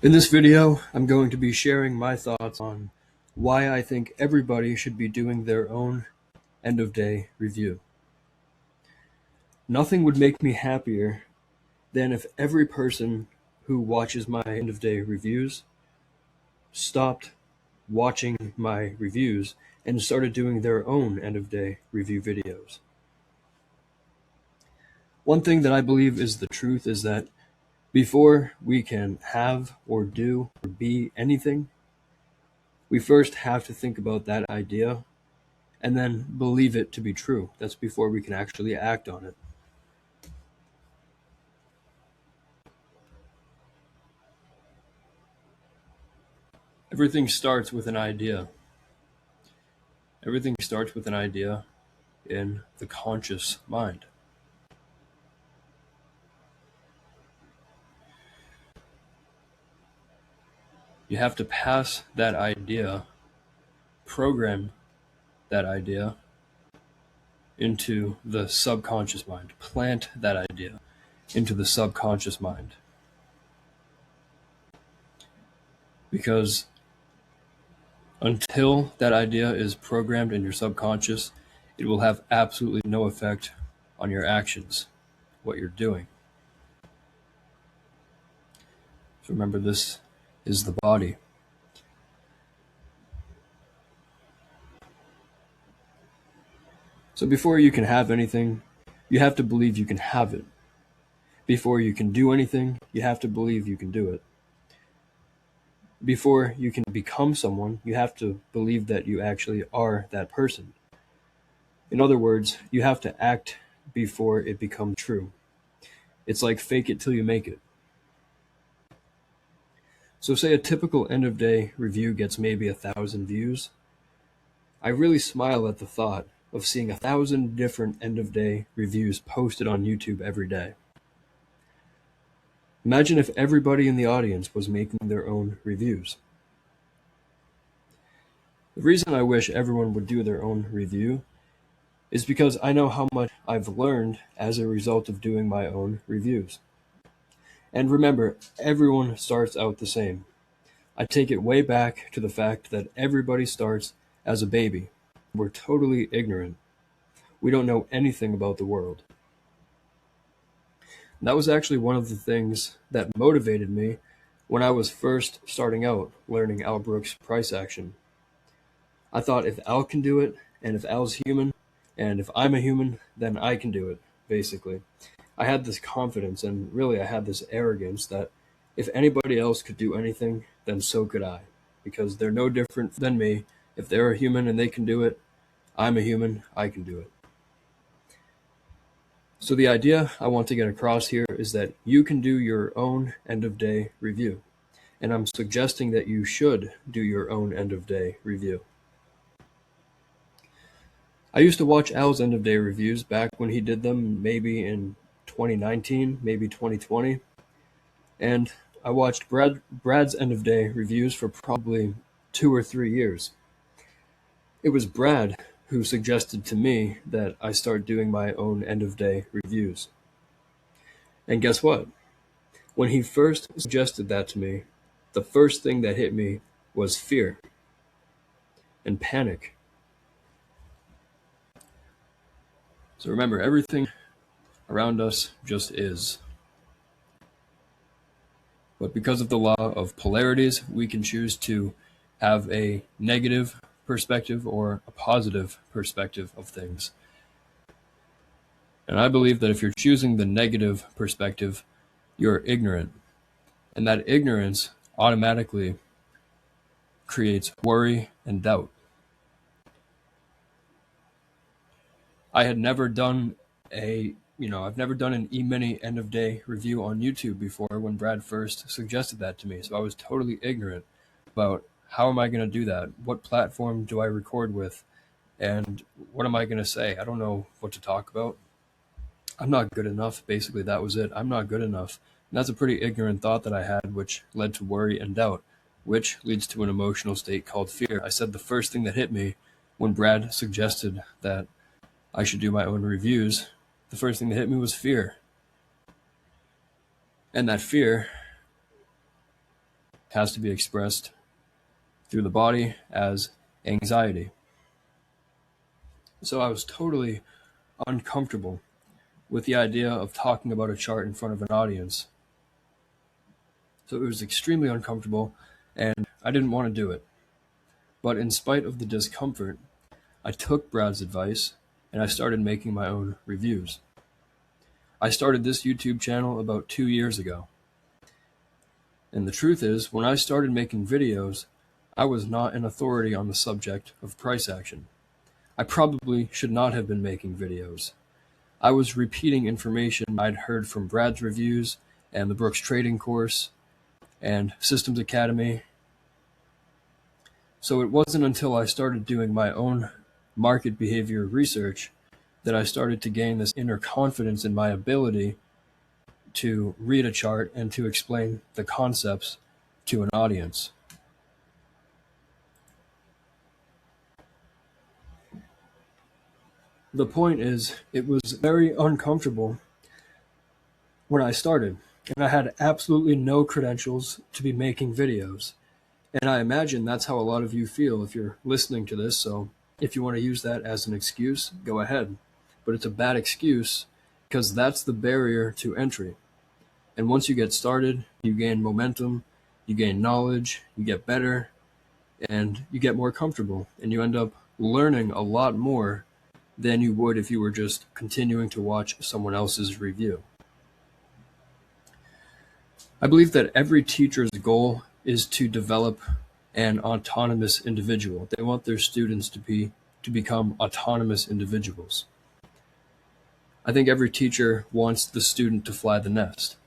In this video, I'm going to be sharing my thoughts on why I think everybody should be doing their own end-of-day review. Nothing would make me happier than if every person who watches my end-of-day reviews stopped watching my reviews and started doing their own end-of-day review videos. One thing that I believe is the truth is that before we can have or do or be anything, we first have to think about that idea and then believe it to be true. That's before we can actually act on it. Everything starts with an idea. Everything starts with an idea in the conscious mind. You have to pass that idea, program that idea into the subconscious mind, plant that idea into the subconscious mind. Because until that idea is programmed in your subconscious, it will have absolutely no effect on your actions, what you're doing. So remember, this is the body. So before you can have anything, you have to believe you can have it. Before you can do anything, you have to believe you can do it. Before you can become someone, you have to believe that you actually are that person. In other words, you have to act before it becomes true. It's like fake it till you make it. So say a typical end-of-day review gets maybe 1,000 views. I really smile at the thought of seeing 1,000 different end-of-day reviews posted on YouTube every day. Imagine if everybody in the audience was making their own reviews. The reason I wish everyone would do their own review is because I know how much I've learned as a result of doing my own reviews. And remember, everyone starts out the same. I take it way back to the fact that everybody starts as a baby. We're totally ignorant. We don't know anything about the world. And that was actually one of the things that motivated me when I was first starting out learning Al Brooks' price action. I thought if Al can do it, and if Al's human, and if I'm a human, then I can do it, basically. I had this confidence, and really I had this arrogance that if anybody else could do anything, then so could I. Because they're no different than me. If they're a human and they can do it, I'm a human, I can do it. So the idea I want to get across here is that you can do your own end-of-day review. And I'm suggesting that you should do your own end-of-day review. I used to watch Al's end-of-day reviews back when he did them maybe in 2019, maybe 2020. And I watched Brad's end-of-day reviews for probably 2 or 3 years. It was Brad who suggested to me that I start doing my own end-of-day reviews. And guess what? When he first suggested that to me, the first thing that hit me was fear and panic. So remember, everything around us just is. But because of the law of polarities, we can choose to have a negative perspective or a positive perspective of things. And I believe that if you're choosing the negative perspective, you're ignorant. And that ignorance automatically creates worry and doubt. I had never done I've never done an E-mini end-of-day review on YouTube before when Brad first suggested that to me. So I was totally ignorant about how am I going to do that? What platform do I record with? And what am I going to say? I don't know what to talk about. I'm not good enough. Basically, that was it. I'm not good enough. And that's a pretty ignorant thought that I had, which led to worry and doubt, which leads to an emotional state called fear. I said the first thing that hit me when Brad suggested that I should do my own reviews, the first thing that hit me was fear. And that fear has to be expressed through the body as anxiety. So I was totally uncomfortable with the idea of talking about a chart in front of an audience. So it was extremely uncomfortable, and I didn't want to do it. But in spite of the discomfort, I took Brad's advice and I started making my own reviews. I started this YouTube channel about 2 years ago. And the truth is, when I started making videos, I was not an authority on the subject of price action. I probably should not have been making videos. I was repeating information I'd heard from Brad's reviews and the Brooks Trading course and Systems Academy. So it wasn't until I started doing my own market behavior research that I started to gain this inner confidence in my ability to read a chart and to explain the concepts to an audience. The point is, it was very uncomfortable when I started, and I had absolutely no credentials to be making videos. And I imagine that's how a lot of you feel if you're listening to this, so if you want to use that as an excuse, go ahead. But it's a bad excuse because that's the barrier to entry. And once you get started, you gain momentum, you gain knowledge, you get better, and you get more comfortable, and you end up learning a lot more than you would if you were just continuing to watch someone else's review. I believe that every teacher's goal is to develop an autonomous individual. They want their students to become autonomous individuals. I think every teacher wants the student to fly the nest.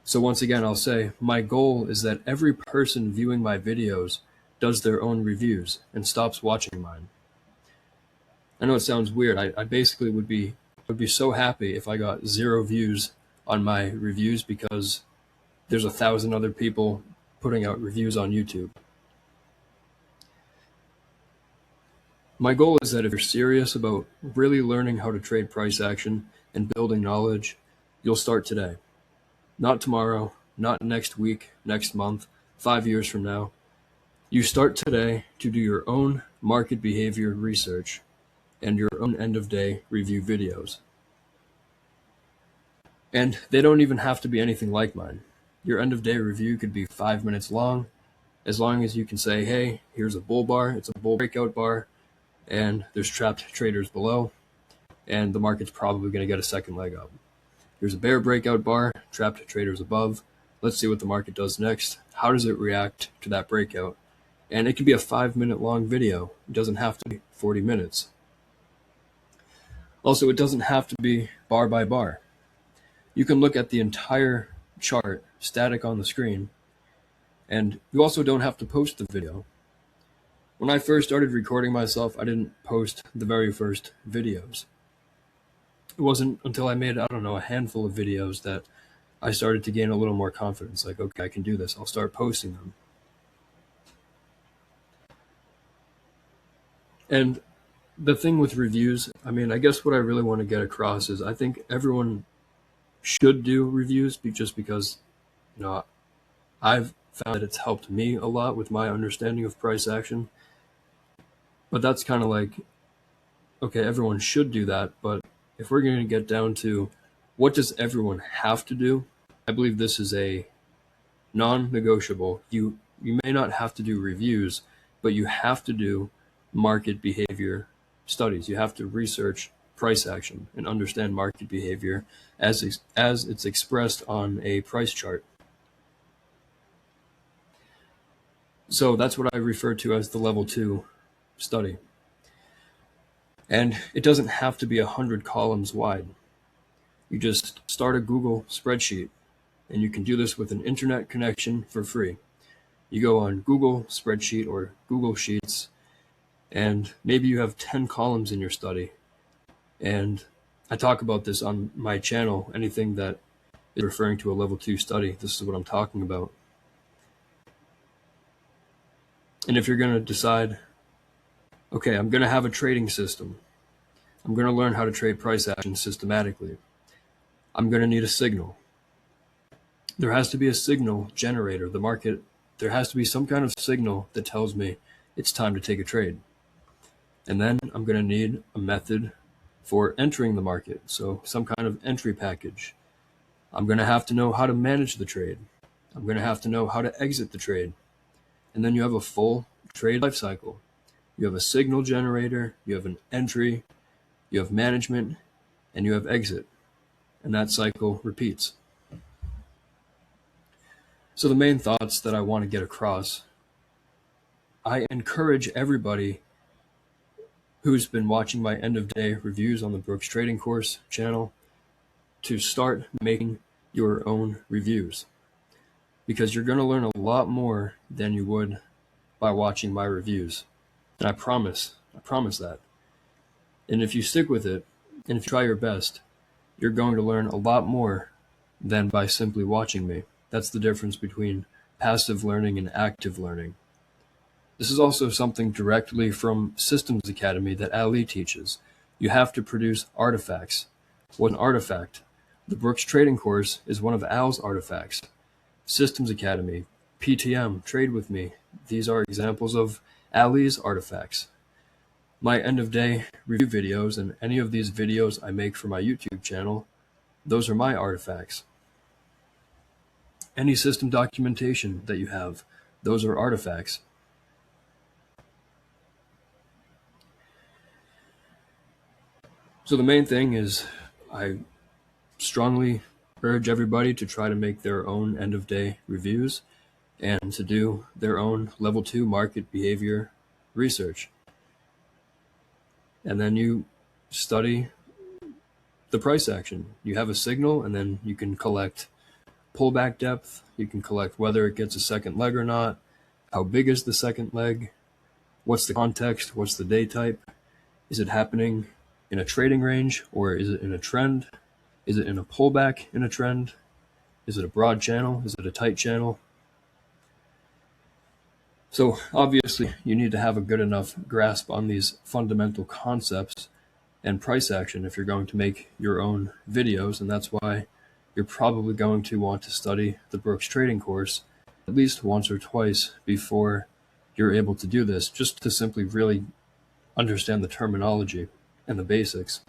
So once again, I'll say, my goal is that every person viewing my videos does their own reviews and stops watching mine. I know it sounds weird. I basically would be so happy if I got 0 views on my reviews because there's 1,000 other people putting out reviews on YouTube. My goal is that if you're serious about really learning how to trade price action and building knowledge, you'll start today. Not tomorrow, not next week, next month, 5 years from now. You start today to do your own market behavior research and your own end-of-day review videos. And they don't even have to be anything like mine. Your end-of-day review could be 5 minutes long, as long as you can say, hey, here's a bull bar, it's a bull breakout bar, and there's trapped traders below, and the market's probably going to get a second leg up. Here's a bear breakout bar, trapped traders above. Let's see what the market does next. How does it react to that breakout? And it can be a 5-minute long video. It doesn't have to be 40 minutes. Also, it doesn't have to be bar by bar. You can look at the entire chart static on the screen, and you also don't have to post the video. When I first started recording myself, I didn't post the very first videos. It wasn't until I made, a handful of videos that I started to gain a little more confidence. Like, okay, I can do this. I'll start posting them. And the thing with reviews, I guess what I really want to get across is I think everyone should do reviews just because, I've found that it's helped me a lot with my understanding of price action. But that's kind of like, okay, everyone should do that. But if we're going to get down to what does everyone have to do, I believe this is a non-negotiable. You may not have to do reviews, but you have to do market behavior studies. You have to research price action and understand market behavior as it's expressed on a price chart. So that's what I refer to as the level 2 study. And it doesn't have to be 100 columns wide. You just start a Google spreadsheet, and you can do this with an internet connection for free. You go on Google Spreadsheet or Google Sheets, and maybe you have 10 columns in your study. And I talk about this on my channel. Anything that is referring to a level 2 study, this is what I'm talking about. And if you're going to decide, okay, I'm going to have a trading system. I'm going to learn how to trade price action systematically. I'm going to need a signal. There has to be a signal generator. The market There has to be some kind of signal that tells me it's time to take a trade. And then I'm going to need a method for entering the market, so some kind of entry package. I'm going to have to know how to manage the trade. I'm going to have to know how to exit the trade. And then you have a full trade life cycle. You have a signal generator, you have an entry, you have management, and you have exit. And that cycle repeats. So the main thoughts that I want to get across, I encourage everybody who's been watching my end of day reviews on the Brooks Trading Course channel to start making your own reviews, because you're going to learn a lot more than you would by watching my reviews. And I promise that. And if you stick with it, and if you try your best, you're going to learn a lot more than by simply watching me. That's the difference between passive learning and active learning. This is also something directly from Systems Academy that Ali teaches. You have to produce artifacts. What's an artifact? The Brooks Trading Course is one of Al's artifacts. Systems Academy, PTM, Trade With Me, these are examples of Ali's artifacts. My end of day review videos and any of these videos I make for my YouTube channel, those are my artifacts. Any system documentation that you have, those are artifacts. So the main thing is, I strongly urge everybody to try to make their own end of day reviews and to do their own level 2 market behavior research. And then you study the price action. You have a signal, and then you can collect pullback depth. You can collect whether it gets a second leg or not. How big is the second leg? What's the context? What's the day type? Is it happening in a trading range, or is it in a trend? Is it in a pullback in a trend? Is it a broad channel? Is it a tight channel? So obviously you need to have a good enough grasp on these fundamental concepts and price action if you're going to make your own videos, and that's why you're probably going to want to study the Brooks Trading Course at least once or twice before you're able to do this, just to simply really understand the terminology and the basics.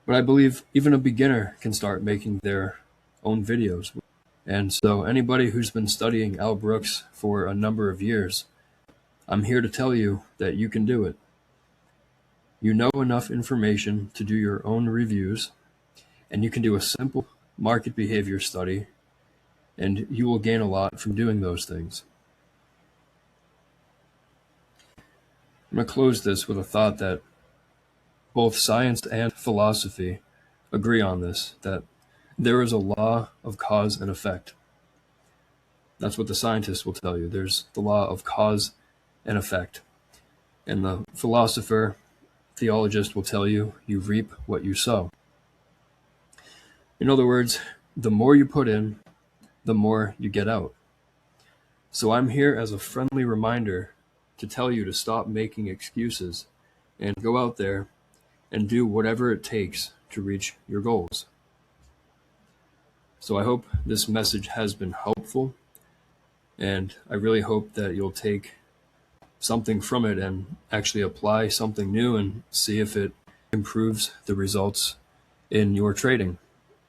But I believe even a beginner can start making their own videos. And so anybody who's been studying Al Brooks for a number of years, I'm here to tell you that you can do it. You know enough information to do your own reviews, and you can do a simple market behavior study, and you will gain a lot from doing those things. I'm going to close this with a thought that both science and philosophy agree on this, that there is a law of cause and effect. That's what the scientists will tell you. There's the law of cause and effect. And the philosopher, theologist will tell you, you reap what you sow. In other words, the more you put in, the more you get out. So I'm here as a friendly reminder to tell you to stop making excuses and go out there and do whatever it takes to reach your goals. So I hope this message has been helpful, and I really hope that you'll take something from it and actually apply something new and see if it improves the results in your trading.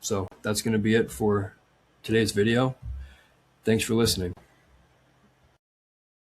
So that's going to be it for today's video. Thanks for listening.